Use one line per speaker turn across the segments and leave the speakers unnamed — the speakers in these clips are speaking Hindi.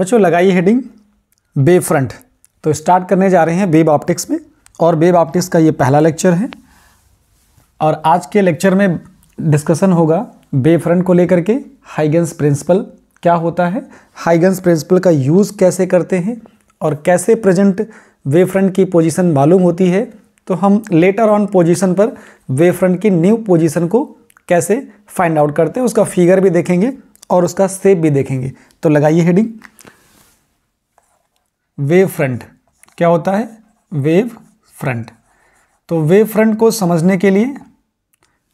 बच्चों लगाइए हेडिंग वेव फ्रंट। तो स्टार्ट करने जा रहे हैं वेव ऑप्टिक्स में, और वेव ऑप्टिक्स का ये पहला लेक्चर है। और आज के लेक्चर में डिस्कशन होगा वेव फ्रंट को लेकर के। हाइगन्स प्रिंसिपल क्या होता है, हाइगन्स प्रिंसिपल का यूज़ कैसे करते हैं, और कैसे प्रेजेंट वेव फ्रंट की पोजीशन मालूम होती है। तो हम लेटर ऑन पोजीशन पर वेव फ्रंट की न्यू पोजीशन को कैसे फाइंड आउट करते हैं, उसका फिगर भी देखेंगे और उसका शेप भी देखेंगे। तो लगाइए हेडिंग वेव फ्रंट। क्या होता है वेव फ्रंट? तो वेव फ्रंट को समझने के लिए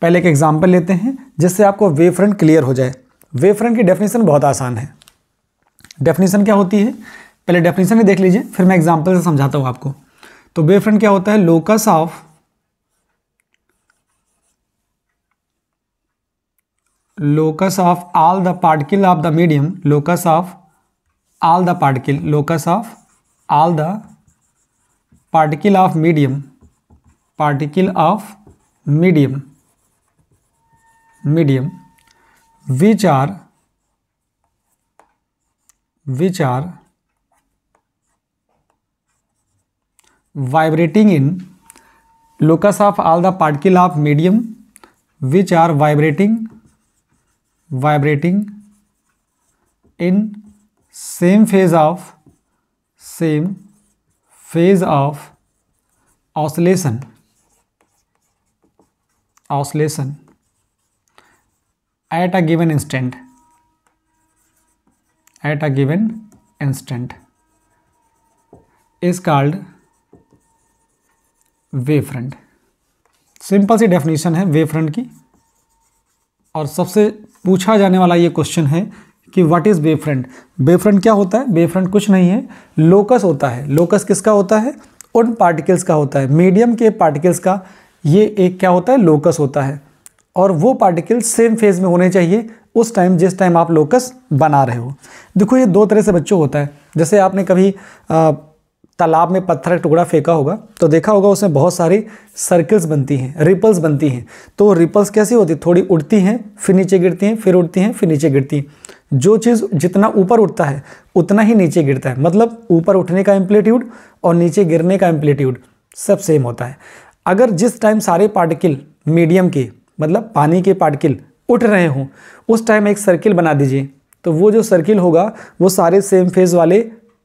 पहले एक एग्जांपल लेते हैं जिससे आपको वेव फ्रंट क्लियर हो जाए। वेव फ्रंट की डेफिनेशन बहुत आसान है। डेफिनेशन क्या होती है, पहले डेफिनेशन ही देख लीजिए, फिर मैं एग्जांपल से समझाता हूं आपको। तो वेव फ्रंट क्या होता है, locus of all the particle of the medium, locus of all the particle, locus of all the particle of medium, particle of medium, medium which are vibrating in, locus of all the particle of medium which are vibrating in same phase of oscillation at a given instant, is called wave front. Simple सी डेफिनेशन है वेव फ्रंट की। और सबसे पूछा जाने वाला ये क्वेश्चन है कि what is wave front. Wave front क्या होता है? वेव फ्रंट कुछ नहीं है, लोकस होता है। लोकस किसका होता है? उन पार्टिकल्स का होता है, मीडियम के पार्टिकल्स का। ये एक क्या होता है, लोकस होता है। और वो पार्टिकल सेम फेज में होने चाहिए उस टाइम जिस टाइम आप लोकस बना रहे हो। देखो ये दो तरह से बच्चों होता है। जैसे आपने कभी तालाब में पत्थर का टुकड़ा फेंका होगा तो देखा होगा उसमें बहुत सारी सर्कल्स बनती हैं, रिपल्स बनती हैं। तो रिपल्स कैसी होती है, थोड़ी उड़ती हैं फिर नीचे गिरती हैं, फिर उड़ती हैं फिर नीचे गिरती हैं। जो चीज़ जितना ऊपर उठता है उतना ही नीचे गिरता है, मतलब ऊपर उठने का एम्पलीट्यूड और नीचे गिरने का एम्पलीट्यूड सब सेम होता है। अगर जिस टाइम सारे पार्टिकल मीडियम के, मतलब पानी के पार्टिकल उठ रहे हों, उस टाइम एक सर्किल बना दीजिए। तो वो जो सर्किल होगा वो सारे सेम फेज वाले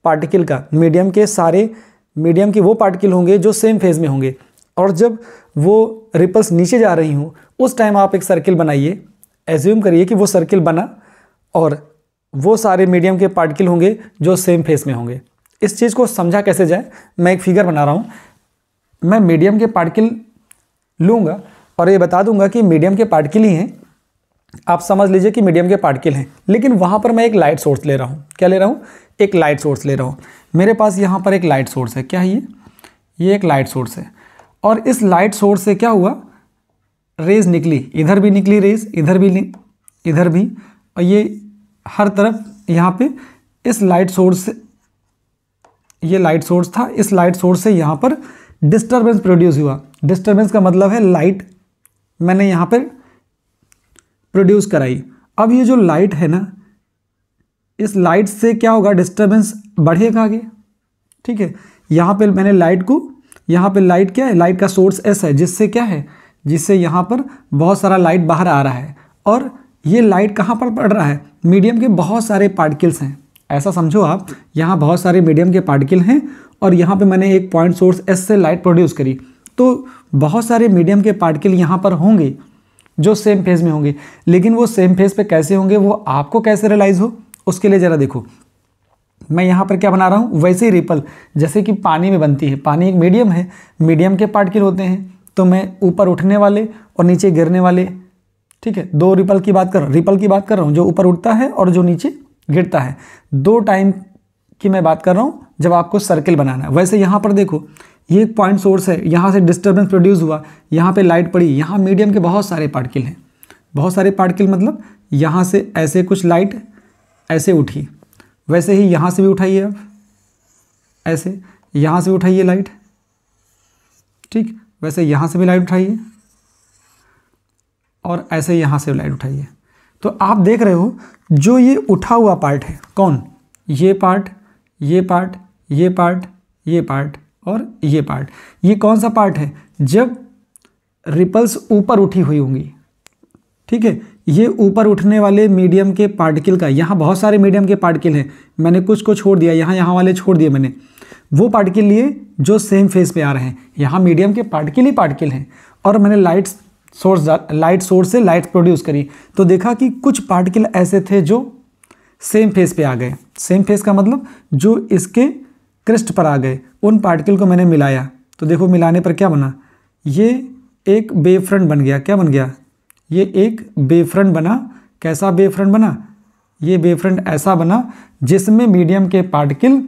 पार्टिकल का, मीडियम के सारे मीडियम के वो पार्टिकल होंगे जो सेम फेज में होंगे। और जब वो रिपल्स नीचे जा रही हों उस टाइम आप एक सर्किल बनाइए। एज्यूम करिए कि वो सर्किल बना और वो सारे मीडियम के पार्टिकल होंगे जो सेम फेज में होंगे। इस चीज़ को समझा कैसे जाए, मैं एक फिगर बना रहा हूँ। मैं मीडियम के पार्टिकल लूँगा और ये बता दूंगा कि मीडियम के पार्टिकल ही हैं। आप समझ लीजिए कि मीडियम के पार्टिकल हैं, लेकिन वहाँ पर मैं एक लाइट सोर्स ले रहा हूँ। क्या ले रहा हूँ? एक लाइट सोर्स ले रहा हूँ। मेरे पास यहाँ पर एक लाइट सोर्स है। क्या है ये एक लाइट सोर्स है। और इस लाइट सोर्स से क्या हुआ, रेज निकली, इधर भी निकली रेज, इधर भी, और ये हर तरफ यहाँ पे इस लाइट सोर्स से, ये लाइट सोर्स था, इस लाइट सोर्स से यहाँ पर डिस्टर्बेंस प्रोड्यूस हुआ। डिस्टर्बेंस का मतलब है लाइट मैंने यहाँ पर प्रोड्यूस कराई। अब ये जो लाइट है ना, इस लाइट से क्या होगा, डिस्टर्बेंस बढ़ेगा आगे। ठीक है, यहाँ पे मैंने लाइट को, यहाँ पे लाइट क्या है, लाइट का सोर्स एस है, जिससे क्या है, जिससे यहाँ पर बहुत सारा लाइट बाहर आ रहा है। और ये लाइट कहाँ पर पड़ रहा है, मीडियम के बहुत सारे पार्टिकल्स हैं। ऐसा समझो आप, यहाँ बहुत सारे मीडियम के पार्टिकल हैं और यहाँ पे मैंने एक पॉइंट सोर्स एस से लाइट प्रोड्यूस करी। तो बहुत सारे मीडियम के पार्टिकल यहाँ पर होंगे जो सेम फेज में होंगे। लेकिन वो सेम फेज पे कैसे होंगे, वो आपको कैसे रियलाइज हो, उसके लिए ज़रा देखो। मैं यहाँ पर क्या बना रहा हूँ, वैसे ही रिपल जैसे कि पानी में बनती है। पानी एक मीडियम है, मीडियम के पार्टिकल होते हैं। तो मैं ऊपर उठने वाले और नीचे गिरने वाले, ठीक है, दो रिपल की बात कर रहा हूँ, जो ऊपर उठता है और जो नीचे गिरता है। दो टाइम की मैं बात कर रहा हूँ जब आपको सर्किल बनाना है। वैसे यहाँ पर देखो, ये एक पॉइंट सोर्स है, यहाँ से डिस्टर्बेंस प्रोड्यूस हुआ, यहाँ पे लाइट पड़ी, यहाँ मीडियम के बहुत सारे पार्टिकल हैं। बहुत सारे पार्टिकल मतलब यहाँ से ऐसे कुछ लाइट ऐसे उठी, वैसे ही यहाँ से भी उठाइए आप, ऐसे यहाँ से भी उठाइए लाइट, ठीक, वैसे यहाँ से भी लाइट उठाइए और ऐसे यहाँ से लाइट उठाइए। तो आप देख रहे हो जो ये उठा हुआ पार्ट है, कौन, ये पार्ट, ये पार्ट, ये पार्ट, ये पार्ट और ये पार्ट। ये कौन सा पार्ट है? जब रिपल्स ऊपर उठी हुई होंगी, ठीक है, ये ऊपर उठने वाले मीडियम के पार्टिकल का, यहाँ बहुत सारे मीडियम के पार्टिकल हैं, मैंने कुछ को छोड़ दिया, यहाँ वाले छोड़ दिए मैंने, वो पार्टिकल लिए जो सेम फेज पे आ रहे हैं। यहाँ मीडियम के पार्टिकल ही पार्टिकल हैं और मैंने लाइट सोर्स से लाइट प्रोड्यूस करी, तो देखा कि कुछ पार्टिकल ऐसे थे जो सेम फेज पे आ गए। सेम फेज का मतलब जो इसके क्रिस्ट पर आ गए, उन पार्टिकल को मैंने मिलाया, तो देखो मिलाने पर क्या बना, ये एक वेवफ्रंट बन गया। क्या बन गया? ये एक वेवफ्रंट बना। कैसा वेवफ्रंट बना? ये वेवफ्रंट ऐसा बना जिसमें मीडियम के पार्टिकल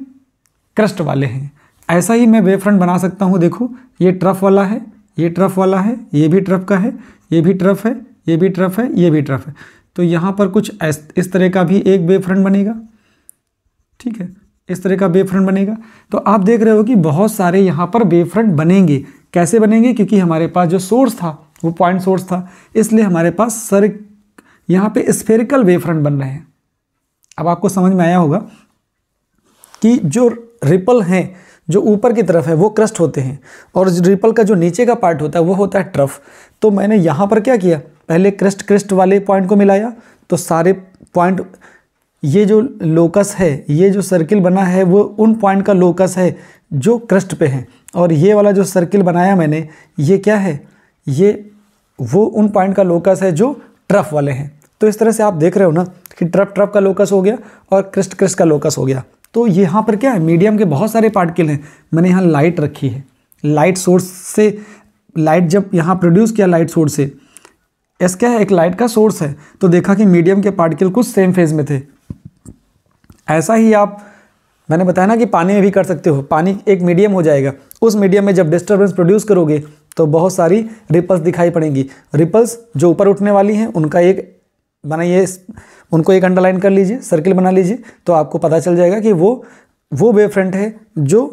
क्रस्ट वाले हैं। ऐसा ही मैं वेवफ्रंट बना सकता हूँ। देखो ये ट्रफ वाला है, ये ट्रफ वाला है, ये भी ट्रफ का है, ये भी ट्रफ है, ये भी ट्रफ है, ये भी ट्रफ है। तो यहाँ पर कुछ इस तरह का भी एक वेवफ्रंट बनेगा, ठीक है, इस तरह का वेवफ्रंट बनेगा। तो आप देख रहे हो कि बहुत सारे यहाँ पर वेवफ्रंट बनेंगे। कैसे बनेंगे? क्योंकि हमारे पास जो सोर्स था वो पॉइंट सोर्स था, इसलिए हमारे पास यहाँ पे स्फेरिकल वेवफ्रंट बन रहे हैं। अब आपको समझ में आया होगा कि जो रिपल हैं जो ऊपर की तरफ है वो क्रस्ट होते हैं और रिपल का जो नीचे का पार्ट होता है वो होता है ट्रफ। तो मैंने यहाँ पर क्या किया, पहले क्रिस्ट वाले पॉइंट को मिलाया, तो सारे पॉइंट, ये जो लोकस है, ये जो सर्किल बना है वो उन पॉइंट का लोकस है जो क्रस्ट पे है, और ये वाला जो सर्किल बनाया मैंने, ये क्या है, ये वो उन पॉइंट का लोकस है जो ट्रफ वाले हैं। तो इस तरह से आप देख रहे हो ना कि ट्रफ का लोकस हो गया और क्रिस्ट का लोकस हो गया। तो यहाँ पर क्या है, मीडियम के बहुत सारे पार्टिकल हैं। मैंने यहाँ लाइट रखी है, लाइट सोर्स से, लाइट जब यहाँ प्रोड्यूस किया लाइट सोर्स से, एस क्या है, एक लाइट का सोर्स है, तो देखा कि मीडियम के पार्टिकल कुछ सेम फेज में थे। ऐसा ही आप, मैंने बताया ना कि पानी में भी कर सकते हो। पानी एक मीडियम हो जाएगा, उस मीडियम में जब डिस्टर्बेंस प्रोड्यूस करोगे तो बहुत सारी रिपल्स दिखाई पड़ेंगी। रिपल्स जो ऊपर उठने वाली हैं उनका एक बनाइए, उनको एक अंडरलाइन कर लीजिए, सर्किल बना लीजिए, तो आपको पता चल जाएगा कि वो वेवफ्रंट है जो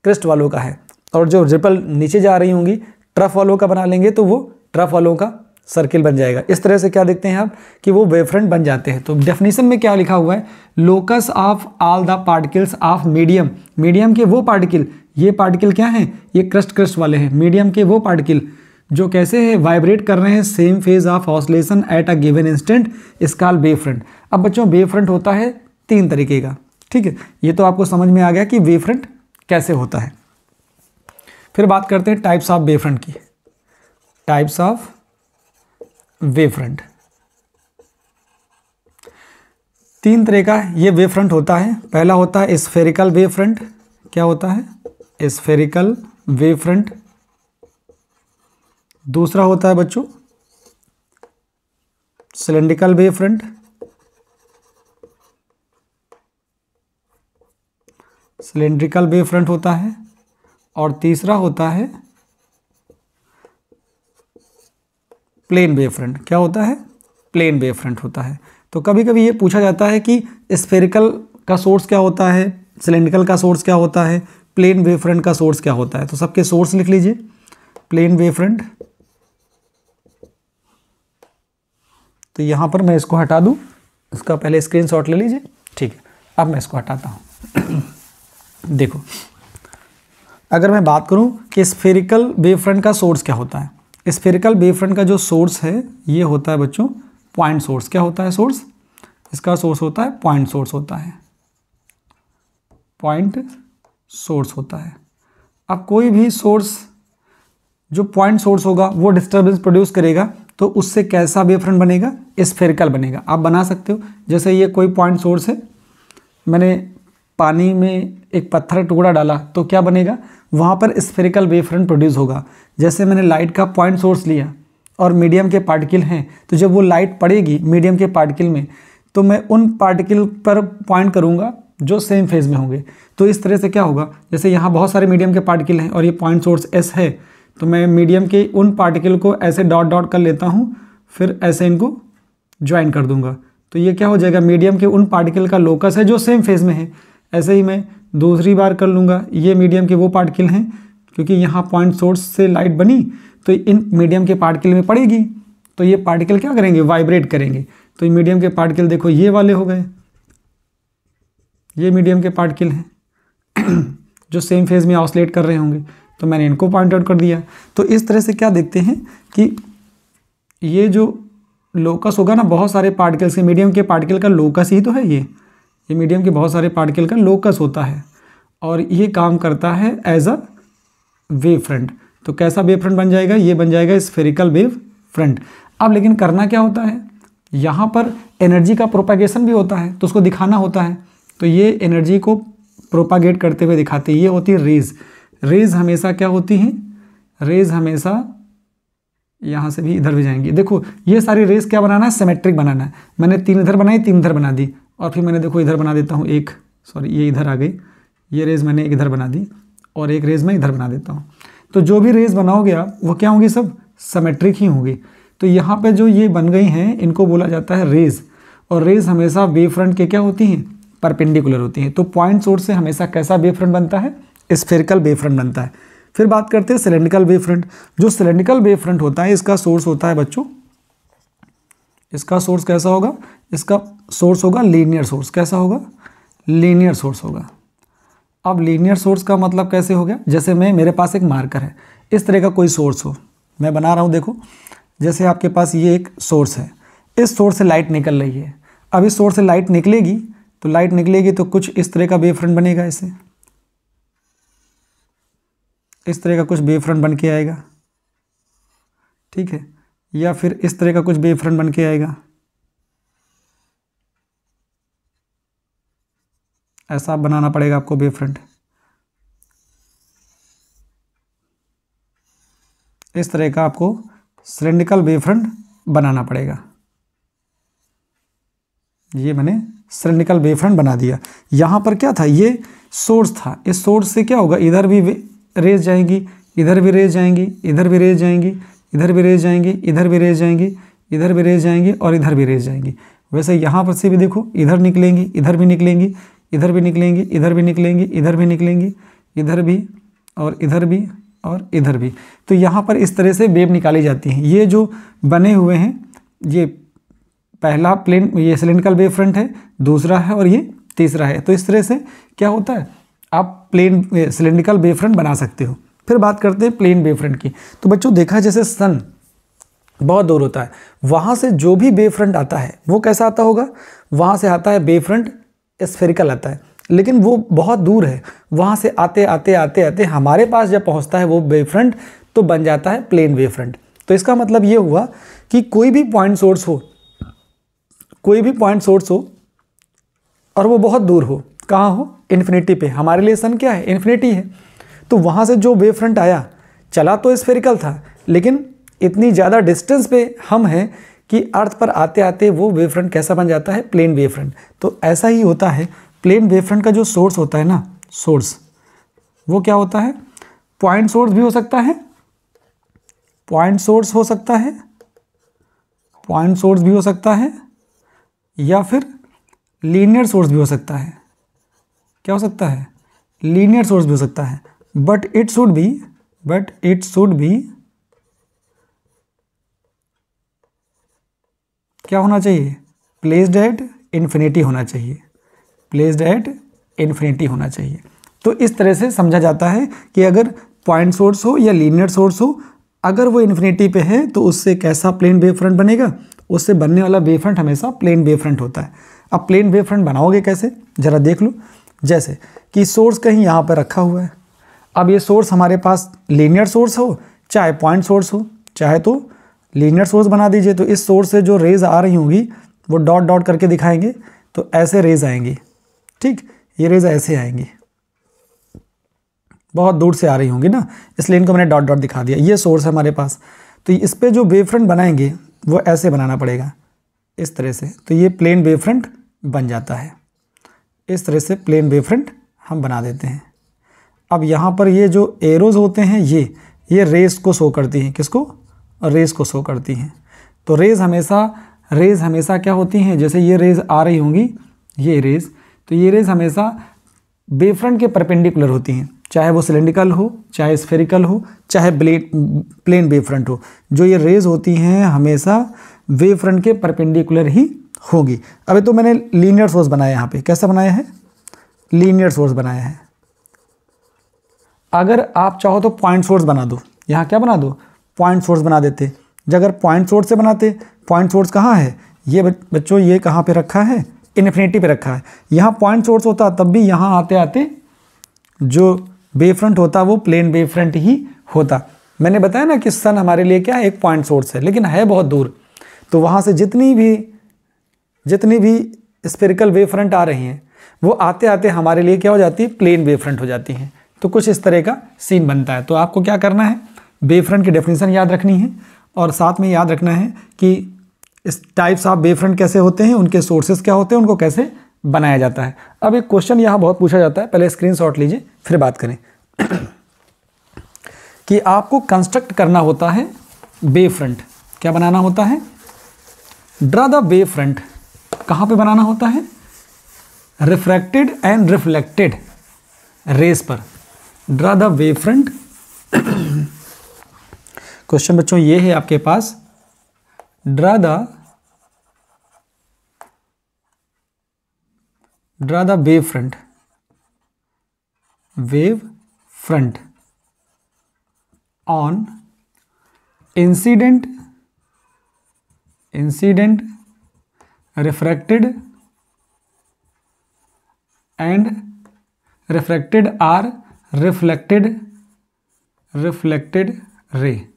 क्रिस्ट वालों का है। और जो रिपल नीचे जा रही होंगी ट्रफ वालों का बना लेंगे तो वो ट्रफ वालों का सर्किल बन जाएगा। इस तरह से क्या देखते हैं आप कि वो वेवफ्रंट बन जाते हैं। तो डेफिनेशन में क्या लिखा हुआ है, locus of all the particles of medium, medium के वो पार्टिकल, ये पार्टिकल क्या हैं, ये क्रस्ट वाले हैं। मीडियम के वो पार्टिकल जो कैसे है, वाइब्रेट कर रहे हैं same phase of oscillation at a given instant, इसका वेवफ्रंट। अब बच्चों वेवफ्रंट होता है 3 तरीके का, ठीक है, ये तो आपको समझ में आ गया कि वेवफ्रंट कैसे होता है। फिर बात करते हैं टाइप्स ऑफ वेवफ्रंट की। टाइप्स ऑफ वेवफ्रंट, 3 तरह का ये वेवफ्रंट होता है। पहला होता है स्फेरिकल वेवफ्रंट। क्या होता है? Spherical wavefront. दूसरा होता है बच्चों सिलेंड्रिकल वेवफ्रंट। सिलेंड्रिकल वेवफ्रंट होता है। और तीसरा होता है प्लेन वेवफ्रंट। क्या होता है? प्लेन वेवफ्रंट होता है। तो कभी कभी ये पूछा जाता है कि स्फेरिकल का सोर्स क्या होता है, सिलेंड्रिकल का सोर्स क्या होता है, प्लेन वेवफ्रंट का सोर्स क्या होता है। तो सबके सोर्स लिख लीजिए। प्लेन वेवफ्रंट, तो यहाँ पर मैं इसको हटा दूँ, इसका पहले स्क्रीनशॉट ले लीजिए, ठीक है। अब मैं इसको हटाता हूँ। देखो, अगर मैं बात करूँ कि स्फेरिकल वेवफ्रंट का सोर्स क्या होता है, स्फेरिकल वेवफ्रंट का जो सोर्स है ये होता है बच्चों पॉइंट सोर्स। क्या होता है सोर्स? इसका सोर्स होता है पॉइंट सोर्स होता है, पॉइंट सोर्स होता है। अब कोई भी सोर्स जो पॉइंट सोर्स होगा वो डिस्टर्बेंस प्रोड्यूस करेगा, तो उससे कैसा वेवफ्रंट बनेगा? स्फेरिकल बनेगा। आप बना सकते हो, जैसे ये कोई पॉइंट सोर्स है, मैंने पानी में एक पत्थर टुकड़ा डाला तो क्या बनेगा? वहाँ पर स्फेरिकल वेवफ्रंट प्रोड्यूस होगा। जैसे मैंने लाइट का पॉइंट सोर्स लिया और मीडियम के पार्टिकल हैं, तो जब वो लाइट पड़ेगी मीडियम के पार्टिकल में, तो मैं उन पार्टिकल पर पॉइंट करूँगा जो सेम फेज में होंगे। तो इस तरह से क्या होगा, जैसे यहाँ बहुत सारे मीडियम के पार्टिकल हैं और ये पॉइंट सोर्स एस है, तो मैं मीडियम के उन पार्टिकल को ऐसे डॉट डॉट कर लेता हूँ, फिर ऐसे इनको ज्वाइन कर दूंगा, तो ये क्या हो जाएगा? मीडियम के उन पार्टिकल का लोकस है जो सेम फेज में है। ऐसे ही मैं दूसरी बार कर लूँगा, ये मीडियम के वो पार्टिकल हैं, क्योंकि यहाँ पॉइंट सोर्स से लाइट बनी तो इन मीडियम के पार्टिकल में पड़ेगी, तो ये पार्टिकल क्या करेंगे? वाइब्रेट करेंगे। तो ये मीडियम के पार्टिकल देखो ये वाले हो गए, ये मीडियम के पार्टिकल हैं जो सेम फेज में ऑसिलेट कर रहे होंगे, तो मैंने इनको पॉइंट आउट कर दिया। तो इस तरह से क्या देखते हैं कि ये जो लोकस होगा ना, बहुत सारे पार्टिकल्स के, मीडियम के पार्टिकल का लोकस ही तो है ये मीडियम के बहुत सारे पार्टिकल का लोकस होता है, और ये काम करता है एज अ वेव फ्रंट। तो कैसा वेव फ्रंट बन जाएगा? ये बन जाएगा स्फेरिकल वेव फ्रंट। अब लेकिन करना क्या होता है, यहाँ पर एनर्जी का प्रोपागेशन भी होता है, तो उसको दिखाना होता है। तो ये एनर्जी को प्रोपागेट करते हुए दिखाते हैं। ये होती है रेज। रेज हमेशा क्या होती हैं? रेज हमेशा यहाँ से भी इधर भी जाएंगी। देखो ये सारी रेज क्या बनाना है? सिमेट्रिक बनाना है। मैंने 3 इधर बनाई, 3 इधर बना दी, और फिर मैंने देखो इधर बना देता हूँ एक, सॉरी ये इधर आ गई, ये रेज मैंने एक इधर बना दी और एक रेज मैं इधर बना देता हूँ। तो जो भी रेज बनाओगे आप वो क्या होंगी? सब सिमेट्रिक ही होंगी। तो यहाँ पे जो ये बन गई हैं इनको बोला जाता है रेज, और रेज हमेशा वेव फ्रंट के क्या होती हैं? परपेंडिकुलर होती हैं। तो पॉइंट सोर्स से हमेशा कैसा वेव फ्रंट बनता है? स्फेरिकल वेव फ्रंट बनता है। फिर बात करते हैं सिलेंड्रिकल वेव फ्रंट। जो सिलेंड्रिकल वेव फ्रंट होता है इसका सोर्स होता है बच्चों, इसका सोर्स कैसा होगा? इसका सोर्स होगा लीनियर सोर्स। कैसा होगा? लीनियर सोर्स होगा। अब लीनियर सोर्स का मतलब कैसे हो गया? जैसे मेरे पास एक मार्कर है, इस तरह का कोई सोर्स हो, मैं बना रहा हूँ, देखो जैसे आपके पास ये एक सोर्स है, इस सोर्स से लाइट निकल रही है। अब इस सोर्स से लाइट निकलेगी, तो लाइट निकलेगी तो कुछ इस तरह का वेव फ्रंट बनेगा, ऐसे इस तरह का कुछ वेव फ्रंट बन के आएगा, ठीक है, या फिर इस तरह का कुछ वेव फ्रंट बन के आएगा। ऐसा बनाना पड़ेगा आपको वेव फ्रंट, इस तरह का आपको सिलेंड्रिकल वेव फ्रंट बनाना पड़ेगा। ये मैंने सिलेंड्रिकल वेव फ्रंट बना दिया। यहाँ पर क्या था? ये सोर्स था। इस सोर्स से क्या होगा? इधर भी रेज जाएंगी, इधर भी रेज जाएंगी, इधर भी रेज जाएंगी, इधर भी रेज जाएंगी, इधर भी रेज जाएंगी, इधर भी रेज जाएंगी और इधर भी रेज जाएंगी। वैसे यहाँ पर से भी देखो, इधर निकलेंगी, इधर भी निकलेंगी, इधर भी निकलेंगी, इधर भी निकलेंगी, इधर भी निकलेंगी, इधर भी और इधर भी और इधर भी। तो यहाँ पर इस तरह से वेव निकाली जाती हैं। ये जो बने हुए हैं, ये पहला प्लेन, ये सिलेंड्रिकल वेव फ्रंट है, दूसरा है और ये तीसरा है। तो इस तरह से क्या होता है? आप प्लेन सिलेंड्रिकल वेव फ्रंट बना सकते हो। फिर बात करते हैं प्लेन वेव फ्रंट की। तो बच्चों देखा जैसे सन बहुत दूर होता है, वहाँ से जो भी वेव फ्रंट आता है वो कैसा आता होगा? वहाँ से आता है वेव फ्रंट स्फेरिकल आता है, लेकिन वो बहुत दूर है। वहाँ से आते आते आते आते हमारे पास जब पहुँचता है वो वेव फ्रंट, तो बन जाता है प्लेन वेव फ्रंट। तो इसका मतलब ये हुआ कि कोई भी पॉइंट सोर्स हो, कोई भी पॉइंट सोर्स हो और वो बहुत दूर हो, कहाँ हो? इन्फिनिटी पे। हमारे लिए सन क्या है? इन्फिनिटी है। तो वहाँ से जो वेव फ्रंट आया, चला तो स्फेरिकल था, लेकिन इतनी ज़्यादा डिस्टेंस पे हम हैं कि अर्थ पर आते आते वो वेव फ्रंट कैसा बन जाता है? Plane wave front. तो ऐसा ही होता है, प्लेन वेव फ्रंट का जो सोर्स होता है ना, सोर्स, वो क्या होता है? पॉइंट सोर्स भी हो सकता है, पॉइंट सोर्स हो सकता है, पॉइंट सोर्स भी हो सकता है, या फिर लीनियर सोर्स भी हो सकता है। क्या हो सकता है? लीनियर सोर्स भी हो सकता है। बट इट शुड बी क्या होना चाहिए? प्लेस्ड एट इन्फिनिटी होना चाहिए, प्लेस्ड एट इन्फिनिटी होना चाहिए। तो इस तरह से समझा जाता है कि अगर पॉइंट सोर्स हो या लीनियर सोर्स हो, अगर वो इन्फिनिटी पे है तो उससे कैसा प्लेन वेव फ्रंट बनेगा? उससे बनने वाला वेव फ्रंट हमेशा प्लेन वेव फ्रंट होता है। अब प्लेन वेव फ्रंट बनाओगे कैसे? ज़रा देख लो। जैसे कि सोर्स कहीं यहाँ पर रखा हुआ है। अब ये सोर्स हमारे पास लीनियर सोर्स हो चाहे पॉइंट सोर्स हो, चाहे तो लीनियर सोर्स बना दीजिए। तो इस सोर्स से जो रेज आ रही होंगी वो डॉट डॉट करके दिखाएंगे, तो ऐसे रेज आएंगी, ठीक, ये रेज ऐसे आएंगी, बहुत दूर से आ रही होंगी ना, इसलिए इनको मैंने डॉट डॉट दिखा दिया। ये सोर्स है हमारे पास, तो इस पर जो वेव फ्रंट बनाएंगे वो ऐसे बनाना पड़ेगा, इस तरह से। तो ये प्लेन वेव फ्रंट बन जाता है। इस तरह से प्लेन वेव फ्रंट हम बना देते हैं। अब यहाँ पर ये जो एरोज होते हैं ये रेज को शो करती हैं। किसको? रेज को शो करती हैं। तो रेज हमेशा क्या होती हैं? जैसे ये रेज आ रही होंगी, ये रेज, तो ये रेज हमेशा वेव फ्रंट के परपेंडिकुलर होती हैं, चाहे वो सिलेंड्रिकल हो, चाहे स्फेरिकल हो, चाहे प्लेन वेव फ्रंट हो। जो ये रेज होती हैं हमेशा वेव फ्रंट के परपेंडिकुलर ही होगी। अभी तो मैंने लीनियर सोर्स बनाया यहाँ पे। कैसा बनाया है? लीनियर सोर्स बनाया है। अगर आप चाहो तो पॉइंट सोर्स बना दो, यहाँ क्या बना दो, पॉइंट सोर्स बना देते। अगर पॉइंट सोर्स से बनाते, पॉइंट सोर्स कहाँ है, ये बच्चों ये कहाँ पे रखा है, इन्फिनिटी पे रखा है। यहाँ पॉइंट सोर्स होता तब भी यहाँ आते आते जो वेव फ्रंट होता वो प्लेन वेव फ्रंट ही होता। मैंने बताया ना कि सन हमारे लिए क्या है, एक पॉइंट सोर्स है, लेकिन है बहुत दूर। तो वहाँ से जितनी भी स्फेरिकल वेव फ्रंट आ रही हैं वो आते आते हमारे लिए क्या हो जाती है, प्लेन वेव फ्रंट हो जाती हैं। तो कुछ इस तरह का सीन बनता है। तो आपको क्या करना है, वेव फ्रंट की डेफिनेशन याद रखनी है और साथ में याद रखना है कि इस टाइप्स ऑफ वेव फ्रंट कैसे होते हैं, उनके सोर्सेज क्या होते हैं, उनको कैसे बनाया जाता है। अब एक क्वेश्चन यहाँ बहुत पूछा जाता है, पहले स्क्रीनशॉट लीजिए फिर बात करें कि आपको कंस्ट्रक्ट करना होता है वेव फ्रंट। क्या बनाना होता है, ड्रा द वेव फ्रंट। कहाँ पे बनाना होता है, रिफ्रैक्टेड एंड रिफ्लेक्टेड रेस पर। Draw the wave front. Question बच्चों ये है आपके पास, draw the wave front on incident refracted and refracted or reflected ray.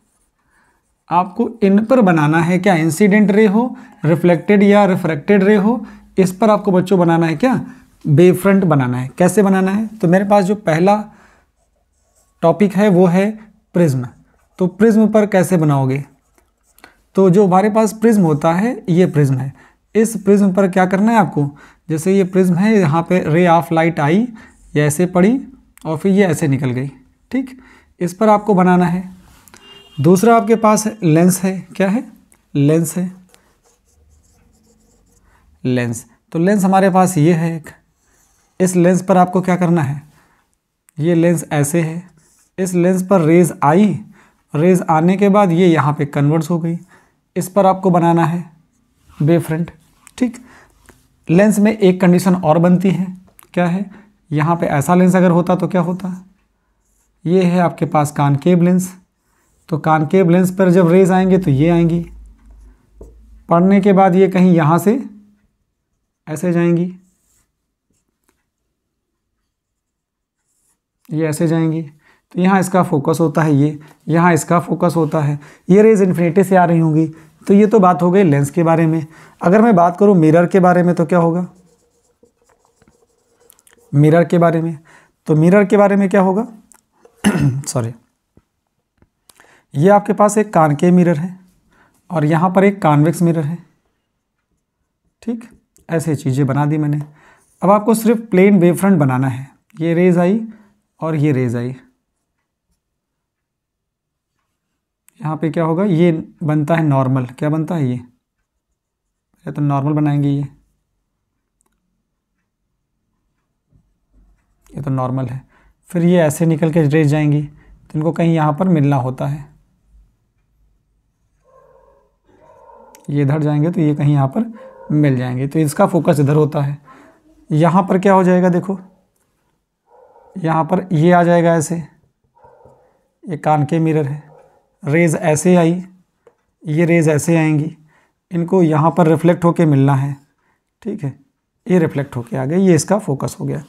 आपको इन पर बनाना है क्या, इंसिडेंट रे हो, रिफ्लेक्टेड या रिफ्रैक्टेड रे हो, इस पर आपको बच्चों बनाना है क्या, वेव फ्रंट बनाना है। कैसे बनाना है, तो मेरे पास जो पहला टॉपिक है वो है प्रिज्म। तो प्रिज्म पर कैसे बनाओगे, तो जो हमारे पास प्रिज्म होता है ये प्रिज्म है। इस प्रिज्म पर क्या करना है आपको, जैसे ये प्रिज्म है, यहाँ पे रे ऑफ लाइट आई, ये ऐसे पड़ी और फिर ये ऐसे निकल गई, ठीक, इस पर आपको बनाना है। दूसरा आपके पास लेंस है, क्या है, लेंस है, लेंस। तो लेंस हमारे पास ये है एक, इस लेंस पर आपको क्या करना है, ये लेंस ऐसे है, इस लेंस पर रेज आई, रेज आने के बाद ये यहाँ पे कन्वर्ट्स हो गई, इस पर आपको बनाना है वेव फ्रंट, ठीक। लेंस में एक कंडीशन और बनती है, क्या है, यहाँ पे ऐसा लेंस अगर होता तो क्या होता, ये है आपके पास कॉनकेव लेंस। तो कॉनकेव लेंस पर जब रेज आएंगे तो ये आएंगी, पढ़ने के बाद ये कहीं यहाँ से ऐसे जाएंगी, ये ऐसे जाएंगी, तो यहाँ इसका फोकस होता है, ये यहाँ इसका फोकस होता है, ये रेज इन्फिनिटी से आ रही होंगी। तो ये तो बात हो गई लेंस के बारे में। अगर मैं बात करूँ मिरर के बारे में तो क्या होगा, मिरर के बारे में, तो मिरर के बारे में क्या होगा सॉरी, ये आपके पास एक कॉनकेव मिरर है और यहाँ पर एक कॉन्वेक्स मिरर है, ठीक, ऐसे चीज़ें बना दी मैंने। अब आपको सिर्फ प्लेन वेव फ्रंट बनाना है, ये रेज आई और ये रेज आई, यहाँ पे क्या होगा, ये बनता है नॉर्मल, क्या बनता है ये तो नॉर्मल बनाएंगे, ये तो नॉर्मल है। फिर ये ऐसे निकल के रेज जाएंगी तो इनको कहीं यहाँ पर मिलना होता है, ये इधर जाएंगे तो ये कहीं यहाँ पर मिल जाएंगे, तो इसका फोकस इधर होता है। यहाँ पर क्या हो जाएगा, देखो यहाँ पर ये आ जाएगा ऐसे, ये कॉनकेव मिरर है, रेज ऐसे आई, ये रेज ऐसे आएंगी, इनको यहाँ पर रिफ्लेक्ट होके मिलना है, ठीक है, ये रिफ्लेक्ट होके आ गए, ये इसका फोकस हो गया।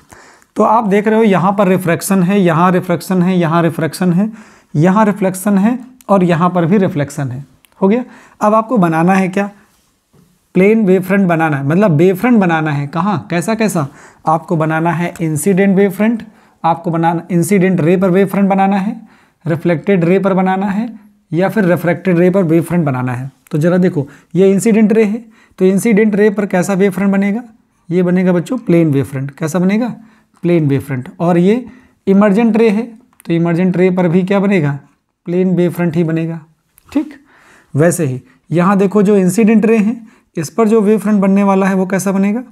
तो आप देख रहे हो यहाँ पर रिफ्रैक्शन है, यहाँ रिफ्रैक्शन है, यहाँ रिफ्रैक्शन है, यहाँ रिफ्लेक्शन है और यहाँ पर भी रिफ्लेक्शन है, हो गया। अब आपको बनाना है क्या, प्लेन वेव फ्रंट बनाना है, मतलब वेव फ्रंट बनाना है, कहाँ, कैसा कैसा, आपको बनाना है इंसिडेंट वेव फ्रंट, आपको बनाना इंसिडेंट रे पर वेव फ्रंट बनाना है, रिफ्लेक्टेड रे पर बनाना है, या फिर रिफ्रैक्टेड रे पर वेव फ्रंट बनाना है। तो जरा देखो ये इंसिडेंट रे है, तो इंसिडेंट रे पर कैसा वेव फ्रंट बनेगा, ये बनेगा बच्चों प्लेन वेव फ्रंट, कैसा बनेगा, प्लेन वेव फ्रंट। और ये इमर्जेंट रे है, तो इमर्जेंट रे पर भी क्या बनेगा, प्लेन वेव फ्रंट ही बनेगा, ठीक। वैसे ही यहाँ देखो जो इंसिडेंट रे है, इस पर जो वेव फ्रंट बनने वाला है वो कैसा बनेगा,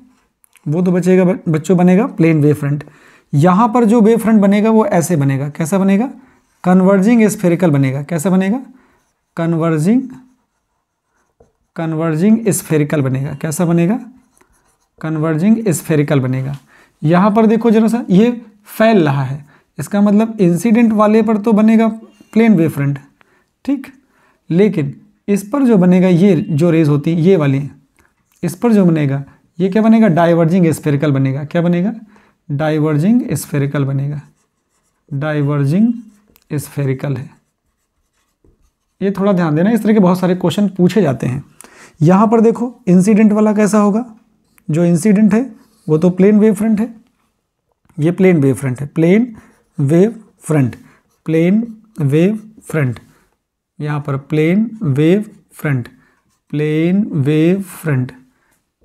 वो तो बचेगा बच्चों बनेगा प्लेन वेव फ्रंट। यहाँ पर जो वेव फ्रंट बनेगा वो ऐसे बनेगा, कैसा बनेगा, कन्वर्जिंग स्फेरिकल बनेगा, कैसा बनेगा, कन्वर्जिंग स्फेरिकल बनेगा, कैसा बनेगा, कन्वर्जिंग स्फेरिकल बनेगा। यहाँ पर देखो जरा सा, ये फैल रहा है, इसका मतलब इंसिडेंट वाले पर तो बनेगा प्लेन वेव फ्रंट, ठीक, लेकिन इस पर जो बनेगा, ये जो रेज होती है ये वाली, इस पर जो बनेगा ये क्या बनेगा, डाइवर्जिंग स्फेरिकल बनेगा। क्या बनेगा, डाइवर्जिंग स्फेरिकल बनेगा, डाइवर्जिंग स्फेरिकल है। ये थोड़ा ध्यान देना, इस तरह के बहुत सारे क्वेश्चन पूछे जाते हैं। यहाँ पर देखो इंसिडेंट वाला कैसा होगा, जो इंसिडेंट है वो तो प्लेन वेव फ्रंट है, ये प्लेन वेव फ्रंट है, plane wave front, plane wave front, यहाँ पर plane wave front, plane wave front,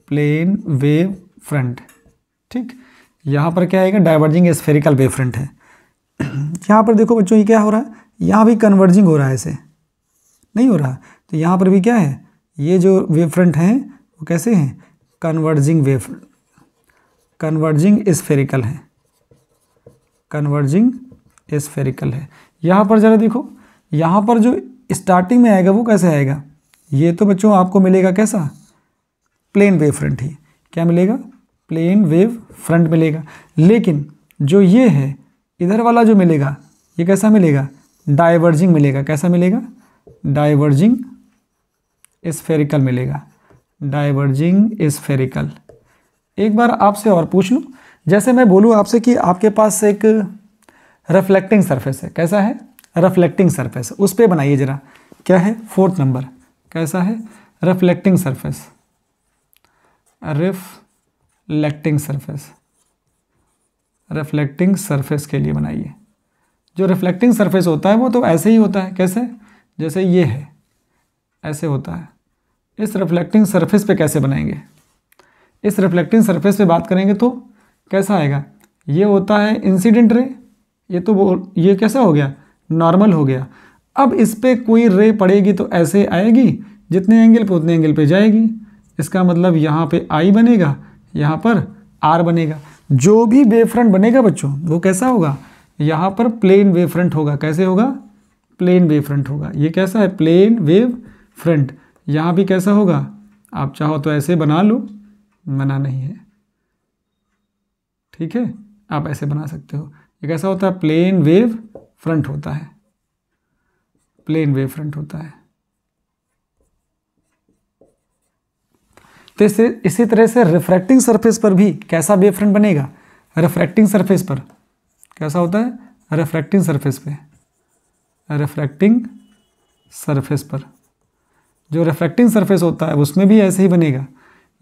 plane wave front, ठीक। यहाँ पर क्या आएगा, डाइवर्जिंग स्फेरिकल वेव फ्रंट है। यहाँ पर देखो बच्चों ये क्या हो रहा है, यहाँ भी कन्वर्जिंग हो रहा है, ऐसे नहीं हो रहा, तो यहाँ पर भी क्या है, ये जो वेव फ्रंट हैं वो कैसे हैं, कन्वर्जिंग वेव, कन्वर्जिंग स्फेरिकल है, कन्वर्जिंग स्फेरिकल है। यहाँ पर जरा देखो, यहाँ पर जो स्टार्टिंग में आएगा वो कैसे आएगा, ये तो बच्चों आपको मिलेगा कैसा, प्लेन वेव फ्रंट ही, क्या मिलेगा, प्लेन वेव फ्रंट मिलेगा। लेकिन जो ये है इधर वाला जो मिलेगा ये कैसा मिलेगा, डाइवर्जिंग मिलेगा। कैसा मिलेगा, डाइवर्जिंग स्फेरिकल मिलेगा, डाइवर्जिंग स्फेरिकल। एक बार आपसे और पूछ लूँ, जैसे मैं बोलूँ आपसे कि आपके पास एक रिफ्लेक्टिंग सरफेस है, कैसा है, रिफ्लेक्टिंग सरफेस, उस पर बनाइए जरा, क्या है, 4th नंबर, कैसा है, reflecting surface, reflecting surface, reflecting surface के लिए बनाइए। जो रिफ्लेक्टिंग सरफेस होता है वो तो ऐसे ही होता है, कैसे, जैसे ये है ऐसे होता है। इस रिफ्लेक्टिंग सरफेस पे कैसे बनाएंगे, इस रिफ्लेक्टिंग सरफेस पे बात करेंगे तो कैसा आएगा, ये होता है इंसिडेंट रे, ये तो ये कैसा हो गया, नॉर्मल हो गया। अब इस पे कोई रे पड़ेगी तो ऐसे आएगी, जितने एंगल पे उतने एंगल पे जाएगी, इसका मतलब यहाँ पे आई बनेगा, यहाँ पर आर बनेगा। जो भी वेव फ्रंट बनेगा बच्चों वो कैसा होगा, यहाँ पर प्लेन वेव फ्रंट होगा। कैसे होगा, प्लेन वेव फ्रंट होगा। ये कैसा है, प्लेन वेव फ्रंट। यहाँ भी कैसा होगा, आप चाहो तो ऐसे बना लो, मना नहीं है, ठीक है, आप ऐसे बना सकते हो। ये कैसा होता है, प्लेन वेव फ्रंट होता है, प्लेन वेव फ्रंट होता है। तो इसी तरह से रिफ्रैक्टिंग सरफेस पर भी कैसा वेव फ्रंट बनेगा, रिफ्रैक्टिंग सरफेस पर कैसा होता है, रिफ्रैक्टिंग सरफेस पे, रिफ्रैक्टिंग सरफेस पर जो रिफ्रैक्टिंग सरफेस होता है उसमें भी ऐसे ही बनेगा,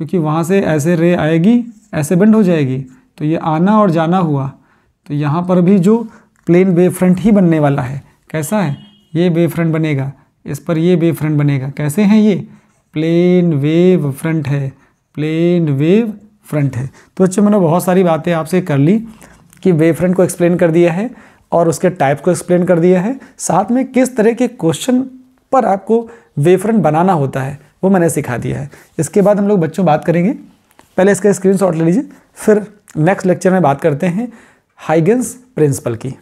क्योंकि वहाँ से ऐसे रे आएगी, ऐसे बेंड हो जाएगी, तो ये आना और जाना हुआ, तो यहाँ पर भी जो प्लेन वेव फ्रंट ही बनने वाला है। कैसा है, ये वेव फ्रंट बनेगा, इस पर ये वेव फ्रंट बनेगा। कैसे हैं ये, प्लेन वेव फ्रंट है, प्लेन वेव फ्रंट है। तो बच्चों मैंने बहुत सारी बातें आपसे कर ली कि वेव फ्रंट को एक्सप्लेन कर दिया है और उसके टाइप को एक्सप्लेन कर दिया है, साथ में किस तरह के क्वेश्चन पर आपको वेव फ्रंट बनाना होता है वो मैंने सिखा दिया है। इसके बाद हम लोग बच्चों बात करेंगे, पहले इसका स्क्रीनशॉट ले लीजिए, फिर नेक्स्ट लेक्चर में बात करते हैं हाइगन्स प्रिंसिपल की।